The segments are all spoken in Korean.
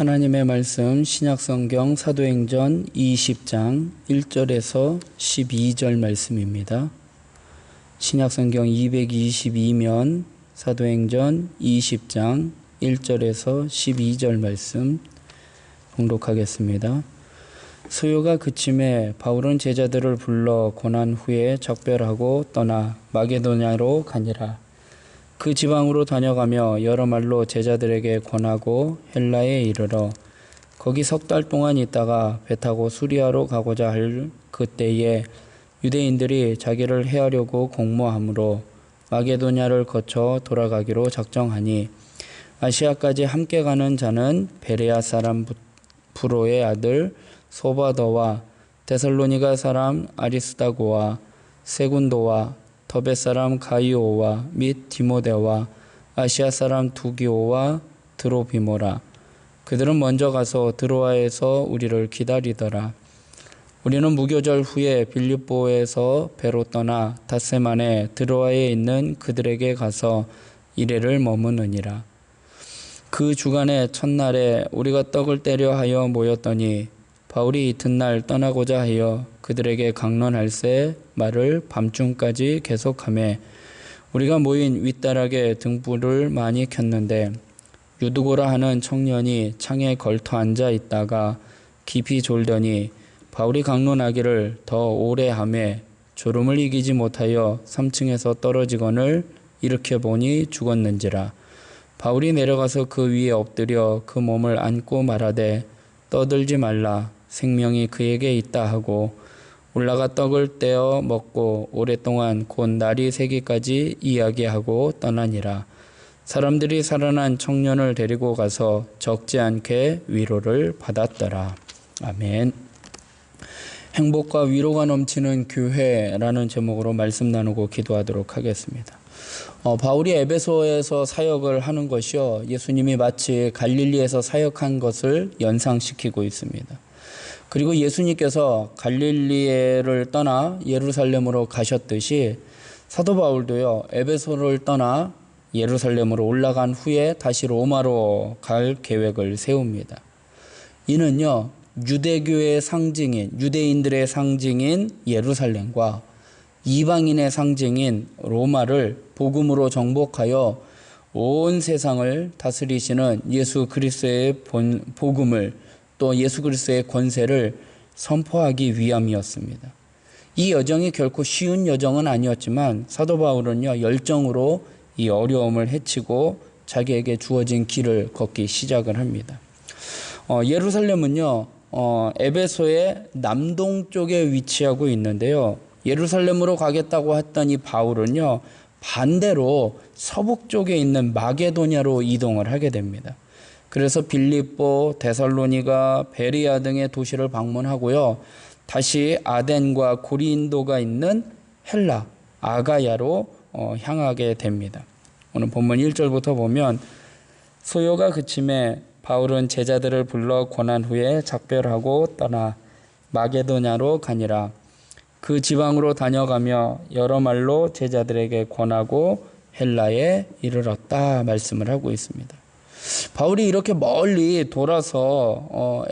하나님의 말씀 신약성경 사도행전 20장 1절에서 12절 말씀입니다. 신약성경 222면 사도행전 20장 1절에서 12절 말씀 봉독하겠습니다. 소요가 그침에 바울은 제자들을 불러 고난 후에 작별하고 떠나 마게도냐로 가니라. 그 지방으로 다녀가며 여러 말로 제자들에게 권하고 헬라에 이르러 거기 석 달 동안 있다가 배 타고 수리아로 가고자 할 그때에 유대인들이 자기를 해하려고 공모하므로 마게도냐를 거쳐 돌아가기로 작정하니 아시아까지 함께 가는 자는 베레아 사람 부로의 아들 소바더와 데살로니가 사람 아리스다고와 세군도와 더베 사람 가이오와 및 디모데와 아시아 사람 두기오와 드로비모라. 그들은 먼저 가서 드로아에서 우리를 기다리더라. 우리는 무교절 후에 빌립보에서 배로 떠나 닷새만에 드로아에 있는 그들에게 가서 이래를 머무느니라. 그 주간의 첫날에 우리가 떡을 떼려 하여 모였더니 바울이 이튿날 떠나고자 하여 그들에게 강론할새 말을 밤중까지 계속하며 우리가 모인 윗다락에 등불을 많이 켰는데 유두고라 하는 청년이 창에 걸터 앉아 있다가 깊이 졸더니 바울이 강론하기를 더 오래 하매 졸음을 이기지 못하여 3층에서 떨어지거늘 일으켜 보니 죽었는지라. 바울이 내려가서 그 위에 엎드려 그 몸을 안고 말하되 떠들지 말라, 생명이 그에게 있다 하고 올라가 떡을 떼어 먹고 오랫동안 곧 날이 새기까지 이야기하고 떠나니라. 사람들이 살아난 청년을 데리고 가서 적지 않게 위로를 받았더라. 아멘. 행복과 위로가 넘치는 교회라는 제목으로 말씀 나누고 기도하도록 하겠습니다. 바울이 에베소에서 사역을 하는 것이요, 예수님이 마치 갈릴리에서 사역한 것을 연상시키고 있습니다. 그리고 예수님께서 갈릴리를 떠나 예루살렘으로 가셨듯이 사도 바울도요, 에베소를 떠나 예루살렘으로 올라간 후에 다시 로마로 갈 계획을 세웁니다. 이는요, 유대교의 상징인, 유대인들의 상징인 예루살렘과 이방인의 상징인 로마를 복음으로 정복하여 온 세상을 다스리시는 예수 그리스도의 복음을, 또 예수 그리스도의 권세를 선포하기 위함이었습니다. 이 여정이 결코 쉬운 여정은 아니었지만 사도 바울은요, 열정으로 이 어려움을 헤치고 자기에게 주어진 길을 걷기 시작을 합니다. 예루살렘은요, 에베소의 남동쪽에 위치하고 있는데요, 예루살렘으로 가겠다고 했던 이 바울은요, 반대로 서북 쪽에 있는 마게도냐로 이동을 하게 됩니다. 그래서 빌립보, 데살로니가, 베리아 등의 도시를 방문하고요, 다시 아덴과 고린도가 있는 헬라, 아가야로 향하게 됩니다. 오늘 본문 1절부터 보면 소요가 그침에 바울은 제자들을 불러 권한 후에 작별하고 떠나 마게도냐로 가니라. 그 지방으로 다녀가며 여러 말로 제자들에게 권하고 헬라에 이르렀다 말씀을 하고 있습니다. 바울이 이렇게 멀리 돌아서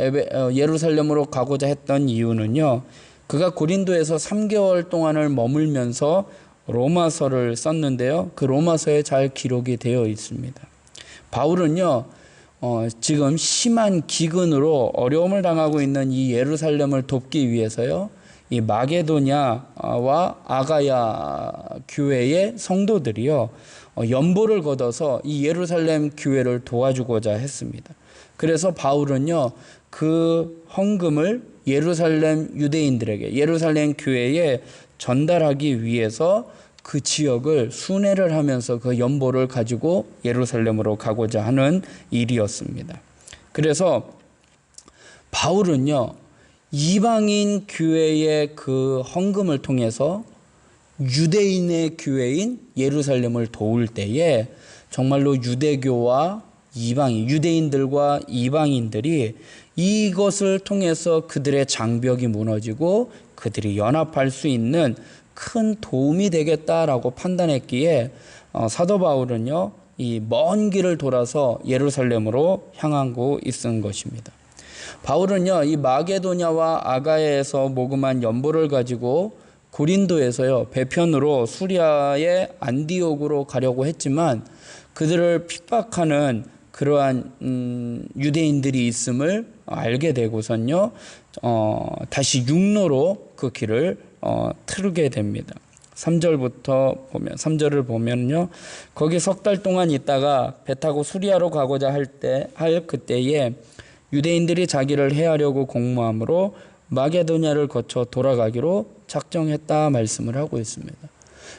예루살렘으로 가고자 했던 이유는요, 그가 고린도에서 3개월 동안을 머물면서 로마서를 썼는데요, 그 로마서에 잘 기록이 되어 있습니다. 바울은요, 지금 심한 기근으로 어려움을 당하고 있는 이 예루살렘을 돕기 위해서요, 이 마게도냐와 아가야 교회의 성도들이요, 연보를 걷어서 이 예루살렘 교회를 도와주고자 했습니다. 그래서 바울은요, 그 헌금을 예루살렘 유대인들에게, 예루살렘 교회에 전달하기 위해서 그 지역을 순회를 하면서 그 연보를 가지고 예루살렘으로 가고자 하는 일이었습니다. 그래서 바울은요, 이방인 교회의 그 헌금을 통해서 유대인의 교회인 예루살렘을 도울 때에 정말로 유대교와 이방인, 유대인들과 이방인들이 이것을 통해서 그들의 장벽이 무너지고 그들이 연합할 수 있는 큰 도움이 되겠다라고 판단했기에 사도 바울은요, 이 먼 길을 돌아서 예루살렘으로 향하고 있은 것입니다. 바울은요, 이 마게도냐와 아가야에서 모금한 연보를 가지고 고린도에서요, 배편으로 수리아의 안디옥으로 가려고 했지만 그들을 핍박하는 그러한 유대인들이 있음을 알게 되고선요, 다시 육로로 그 길을 틀게 됩니다. 3절을 보면요, 거기 석 달 동안 있다가 배 타고 수리아로 가고자 할 그때에 유대인들이 자기를 해하려고 공모함으로 마게도냐를 거쳐 돌아가기로 작정했다 말씀을 하고 있습니다.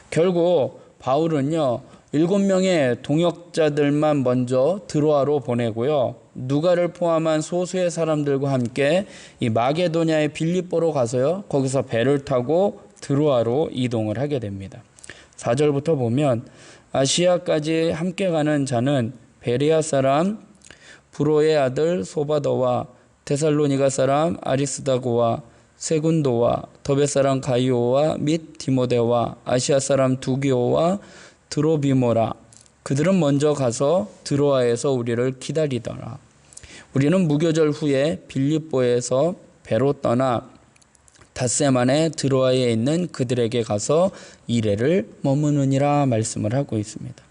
결국 바울은요, 7명의 동역자들만 먼저 드로아로 보내고요, 누가를 포함한 소수의 사람들과 함께 이 마게도냐의 빌립보로 가서요, 거기서 배를 타고 드로아로 이동을 하게 됩니다. 4절부터 보면 아시아까지 함께 가는 자는 베레아 사람 브로의 아들 소바더와 데살로니가 사람 아리스다고와 세군도와 더베 사람 가이오와 및 디모데와 아시아 사람 두기오와 드로비모라. 그들은 먼저 가서 드로아에서 우리를 기다리더라. 우리는 무교절 후에 빌립보에서 배로 떠나 닷새 만에 드로아에 있는 그들에게 가서 이레를 머무느니라 말씀을 하고 있습니다.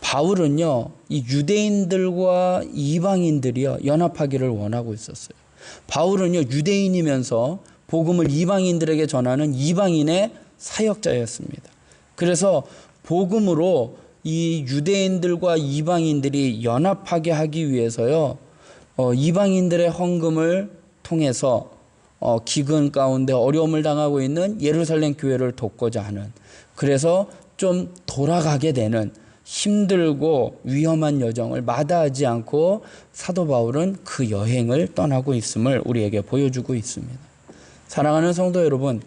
바울은요, 이 유대인들과 이방인들이요, 연합하기를 원하고 있었어요. 바울은요, 유대인이면서 복음을 이방인들에게 전하는 이방인의 사역자였습니다. 그래서 복음으로 이 유대인들과 이방인들이 연합하게 하기 위해서요, 이방인들의 헌금을 통해서 기근 가운데 어려움을 당하고 있는 예루살렘 교회를 돕고자 하는, 그래서 좀 돌아가게 되는 힘들고 위험한 여정을 마다하지 않고 사도 바울은 그 여행을 떠나고 있음을 우리에게 보여주고 있습니다. 사랑하는 성도 여러분,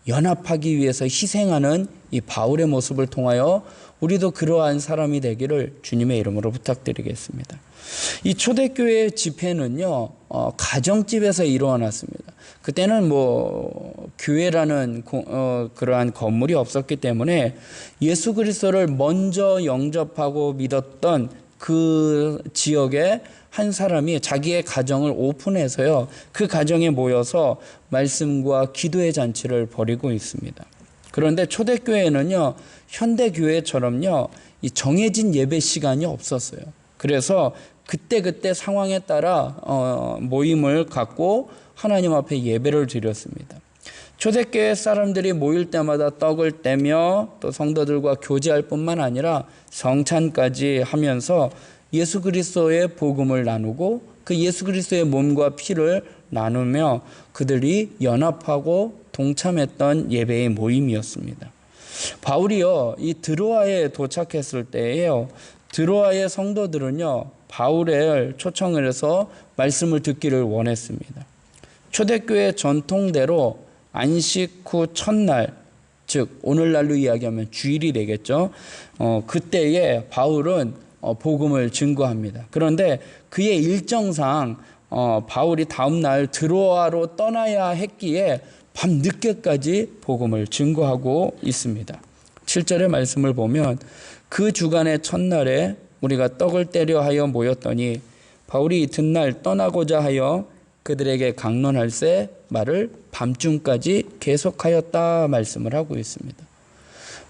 연합하기 위해서 희생하는 이 바울의 모습을 통하여 우리도 그러한 사람이 되기를 주님의 이름으로 부탁드리겠습니다. 이 초대교회 집회는요, 가정집에서 일어났습니다. 그때는 교회라는 그러한 건물이 없었기 때문에 예수 그리스도를 먼저 영접하고 믿었던 그 지역에 한 사람이 자기의 가정을 오픈해서요, 그 가정에 모여서 말씀과 기도의 잔치를 벌이고 있습니다. 그런데 초대교회는요, 현대교회처럼요, 이 정해진 예배 시간이 없었어요. 그래서 그때 상황에 따라 모임을 갖고 하나님 앞에 예배를 드렸습니다. 초대교회 사람들이 모일 때마다 떡을 떼며 또 성도들과 교제할 뿐만 아니라 성찬까지 하면서 예수 그리스도의 복음을 나누고 그 예수 그리스도의 몸과 피를 나누며 그들이 연합하고 동참했던 예배의 모임이었습니다. 바울이요, 이 드로아에 도착했을 때에요, 드로아의 성도들은요, 바울을 초청을 해서 말씀을 듣기를 원했습니다. 초대교회 전통대로 안식 후 첫날, 즉 오늘날로 이야기하면 주일이 되겠죠. 그때에 바울은 복음을 증거합니다. 그런데 그의 일정상 바울이 다음 날 드로아로 떠나야 했기에 밤 늦게까지 복음을 증거하고 있습니다. 7절의 말씀을 보면 그 주간의 첫날에 우리가 떡을 떼려 하여 모였더니 바울이 이튿날 떠나고자 하여 그들에게 강론할세 말을 밤중까지 계속하였다 말씀을 하고 있습니다.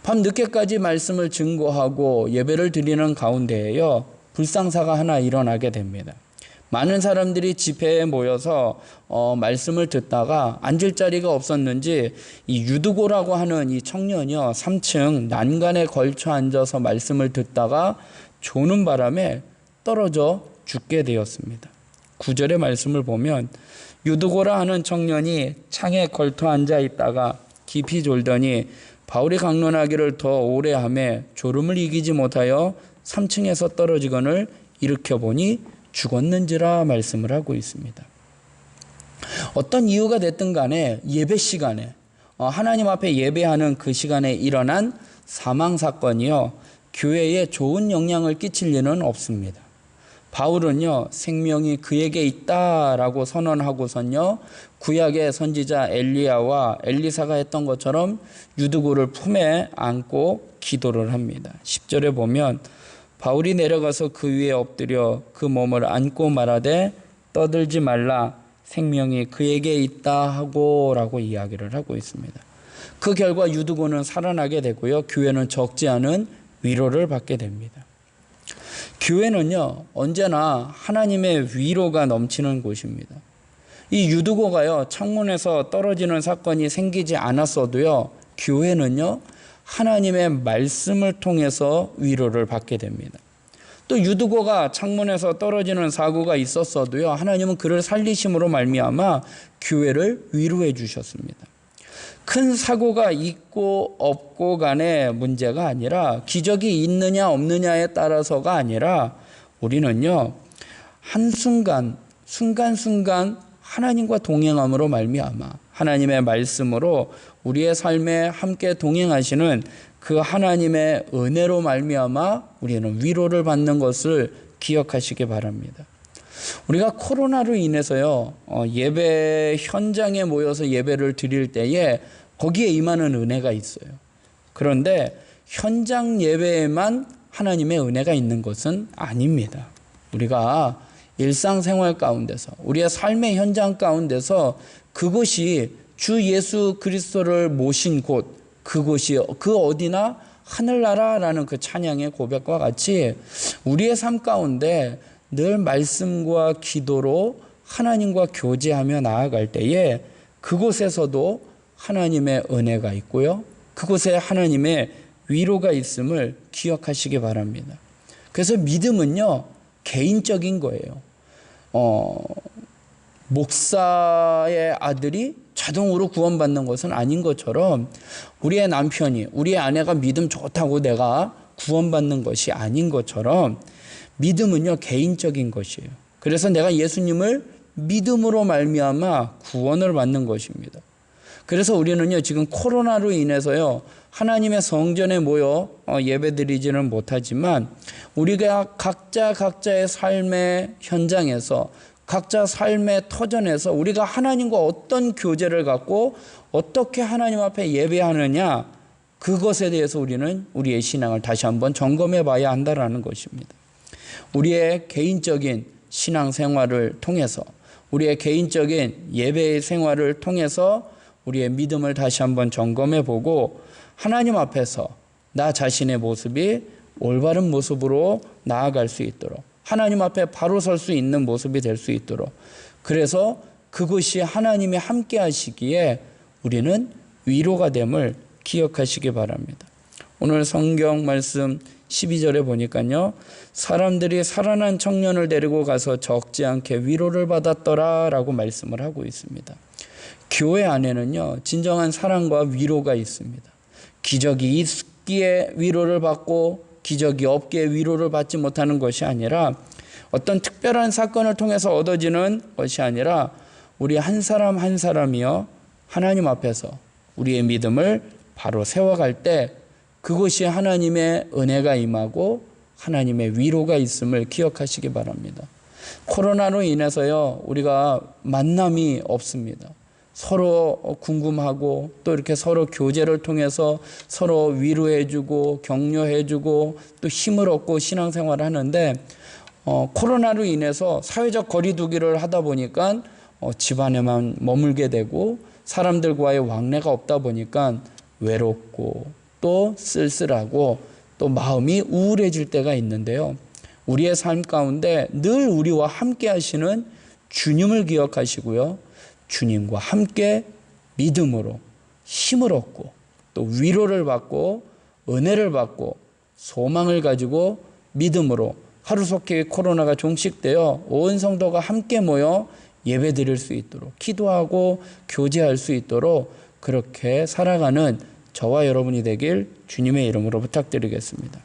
밤 늦게까지 말씀을 증거하고 예배를 드리는 가운데에요, 불상사가 하나 일어나게 됩니다. 많은 사람들이 집회에 모여서 말씀을 듣다가 앉을 자리가 없었는지 이 유두고라고 하는 이 청년이요, 3층 난간에 걸쳐 앉아서 말씀을 듣다가 조는 바람에 떨어져 죽게 되었습니다. 9절의 말씀을 보면 유두고라 하는 청년이 창에 걸터 앉아 있다가 깊이 졸더니 바울이 강론하기를 더 오래 하매 졸음을 이기지 못하여 3층에서 떨어지거늘 일으켜 보니 죽었는지라 말씀을 하고 있습니다. 어떤 이유가 됐든 간에 예배 시간에 하나님 앞에 예배하는 그 시간에 일어난 사망 사건이요, 교회에 좋은 영향을 끼칠 리는 없습니다. 바울은요, 생명이 그에게 있다라고 선언하고선요, 구약의 선지자 엘리야와 엘리사가 했던 것처럼 유두고를 품에 안고 기도를 합니다. 10절에 보면 바울이 내려가서 그 위에 엎드려 그 몸을 안고 말하되 떠들지 말라, 생명이 그에게 있다 하고 라고 이야기를 하고 있습니다. 그 결과 유두고는 살아나게 되고요, 교회는 적지 않은 위로를 받게 됩니다. 교회는요, 언제나 하나님의 위로가 넘치는 곳입니다. 이 유두고가요, 창문에서 떨어지는 사건이 생기지 않았어도요, 교회는요, 하나님의 말씀을 통해서 위로를 받게 됩니다. 또 유두고가 창문에서 떨어지는 사고가 있었어도요, 하나님은 그를 살리심으로 말미암아 교회를 위로해 주셨습니다. 큰 사고가 있고 없고 간의 문제가 아니라, 기적이 있느냐 없느냐에 따라서가 아니라, 우리는요, 한순간 순간순간 하나님과 동행함으로 말미암아 하나님의 말씀으로 우리의 삶에 함께 동행하시는 그 하나님의 은혜로 말미암아 우리는 위로를 받는 것을 기억하시기 바랍니다. 우리가 코로나로 인해서요, 예배 현장에 모여서 예배를 드릴 때에 거기에 임하는 은혜가 있어요. 그런데 현장 예배에만 하나님의 은혜가 있는 것은 아닙니다. 우리가 일상생활 가운데서, 우리의 삶의 현장 가운데서 그곳이 주 예수 그리스도를 모신 곳, 그곳이 그 어디나 하늘나라라는 그 찬양의 고백과 같이 우리의 삶 가운데 늘 말씀과 기도로 하나님과 교제하며 나아갈 때에 그곳에서도 하나님의 은혜가 있고요, 그곳에 하나님의 위로가 있음을 기억하시기 바랍니다. 그래서 믿음은요, 개인적인 거예요. 목사의 아들이 자동으로 구원받는 것은 아닌 것처럼, 우리의 남편이, 우리의 아내가 믿음 좋다고 내가 구원받는 것이 아닌 것처럼, 믿음은요, 개인적인 것이에요. 그래서 내가 예수님을 믿음으로 말미암아 구원을 받는 것입니다. 그래서 우리는요, 지금 코로나로 인해서요, 하나님의 성전에 모여 예배드리지는 못하지만, 우리가 각자의 삶의 현장에서, 각자 삶의 터전에서 우리가 하나님과 어떤 교제를 갖고 어떻게 하나님 앞에 예배하느냐, 그것에 대해서 우리는 우리의 신앙을 다시 한번 점검해 봐야 한다는 것입니다. 우리의 개인적인 신앙생활을 통해서, 우리의 개인적인 예배의 생활을 통해서 우리의 믿음을 다시 한번 점검해 보고, 하나님 앞에서 나 자신의 모습이 올바른 모습으로 나아갈 수 있도록, 하나님 앞에 바로 설 수 있는 모습이 될 수 있도록, 그래서 그것이 하나님이 함께 하시기에 우리는 위로가 됨을 기억하시기 바랍니다. 오늘 성경 말씀 12절에 보니까요, 사람들이 살아난 청년을 데리고 가서 적지 않게 위로를 받았더라 라고 말씀을 하고 있습니다. 교회 안에는요, 진정한 사랑과 위로가 있습니다. 기적이 있기에 위로를 받고 기적이 없기에 위로를 받지 못하는 것이 아니라, 어떤 특별한 사건을 통해서 얻어지는 것이 아니라, 우리 한 사람 한 사람이요, 하나님 앞에서 우리의 믿음을 바로 세워갈 때 그것이 하나님의 은혜가 임하고 하나님의 위로가 있음을 기억하시기 바랍니다. 코로나로 인해서요, 우리가 만남이 없습니다. 서로 궁금하고 또 이렇게 서로 교제를 통해서 서로 위로해주고 격려해주고 또 힘을 얻고 신앙생활을 하는데, 코로나로 인해서 사회적 거리두기를 하다 보니까 집안에만 머물게 되고 사람들과의 왕래가 없다 보니까 외롭고 또 쓸쓸하고 또 마음이 우울해질 때가 있는데요, 우리의 삶 가운데 늘 우리와 함께 하시는 주님을 기억하시고요, 주님과 함께 믿음으로 힘을 얻고 또 위로를 받고 은혜를 받고 소망을 가지고 믿음으로 하루속히 코로나가 종식되어 온 성도가 함께 모여 예배드릴 수 있도록, 기도하고 교제할 수 있도록 그렇게 살아가는 저와 여러분이 되길 주님의 이름으로 부탁드리겠습니다.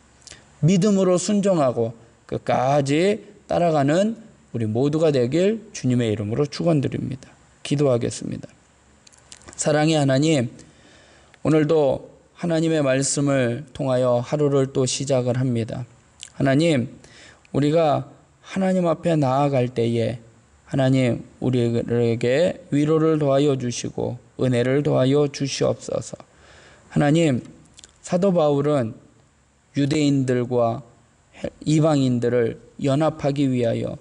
믿음으로 순종하고 끝까지 따라가는 우리 모두가 되길 주님의 이름으로 축원드립니다. 기도하겠습니다. 사랑의 하나님, 오늘도 하나님의 말씀을 통하여 하루를 또 시작을 합니다. 하나님, 우리가 하나님 앞에 나아갈 때에 하나님 우리에게 위로를 더하여 주시고 은혜를 더하여 주시옵소서. 하나님, 사도 바울은 유대인들과 이방인들을 연합하기 위하여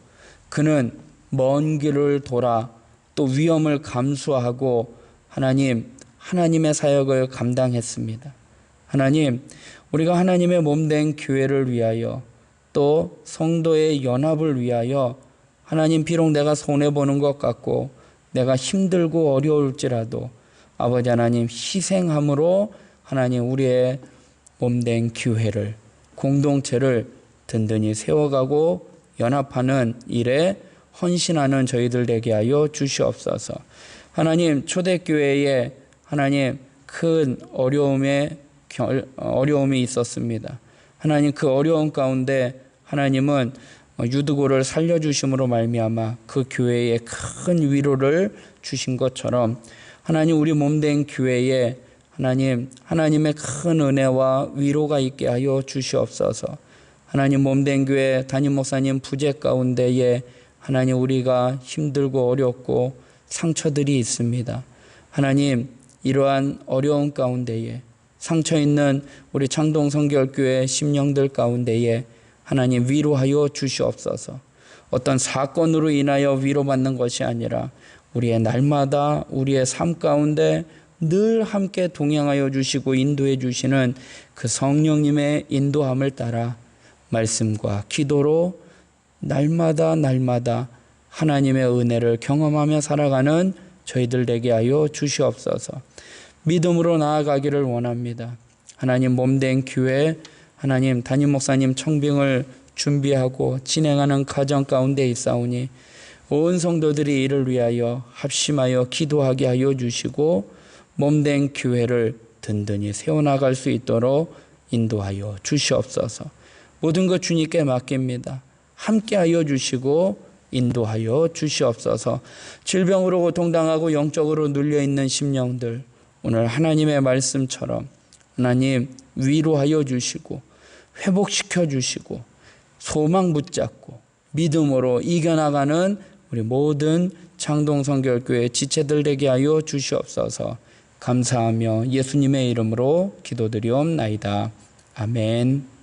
그는 먼 길을 돌아 또 위험을 감수하고 하나님의 사역을 감당했습니다. 하나님, 우리가 하나님의 몸된 교회를 위하여 또 성도의 연합을 위하여 하나님, 비록 내가 손해보는 것 같고 내가 힘들고 어려울지라도 아버지 하나님, 희생함으로 하나님, 우리의 몸된 교회를, 공동체를 든든히 세워가고 연합하는 일에 헌신하는 저희들 되게 하여 주시옵소서. 하나님, 초대교회에 하나님 큰 어려움이 있었습니다. 하나님, 그 어려움 가운데 하나님은 유드고를 살려주심으로 말미암아 그 교회에 큰 위로를 주신 것처럼 하나님, 우리 몸된 교회에 하나님의 큰 은혜와 위로가 있게 하여 주시옵소서. 하나님, 몸된 교회 담임 목사님 부재 가운데에 하나님, 우리가 힘들고 어렵고 상처들이 있습니다. 하나님, 이러한 어려움 가운데에 상처 있는 우리 창동 성결교회 심령들 가운데에 하나님, 위로하여 주시옵소서. 어떤 사건으로 인하여 위로받는 것이 아니라 우리의 날마다 우리의 삶 가운데 늘 함께 동행하여 주시고 인도해 주시는 그 성령님의 인도함을 따라 말씀과 기도로 날마다 하나님의 은혜를 경험하며 살아가는 저희들 되게 하여 주시옵소서. 믿음으로 나아가기를 원합니다. 하나님, 몸된 교회, 하나님 담임 목사님 청빙을 준비하고 진행하는 과정 가운데 있사오니 온 성도들이 이를 위하여 합심하여 기도하게 하여 주시고 몸된 교회를 든든히 세워나갈 수 있도록 인도하여 주시옵소서. 모든 것 주님께 맡깁니다. 함께하여 주시고 인도하여 주시옵소서. 질병으로 고통당하고 영적으로 눌려있는 심령들, 오늘 하나님의 말씀처럼 하나님 위로하여 주시고 회복시켜 주시고 소망 붙잡고 믿음으로 이겨나가는 우리 모든 창동성결교회 지체들 되게 하여 주시옵소서. 감사하며 예수님의 이름으로 기도드리옵나이다. 아멘.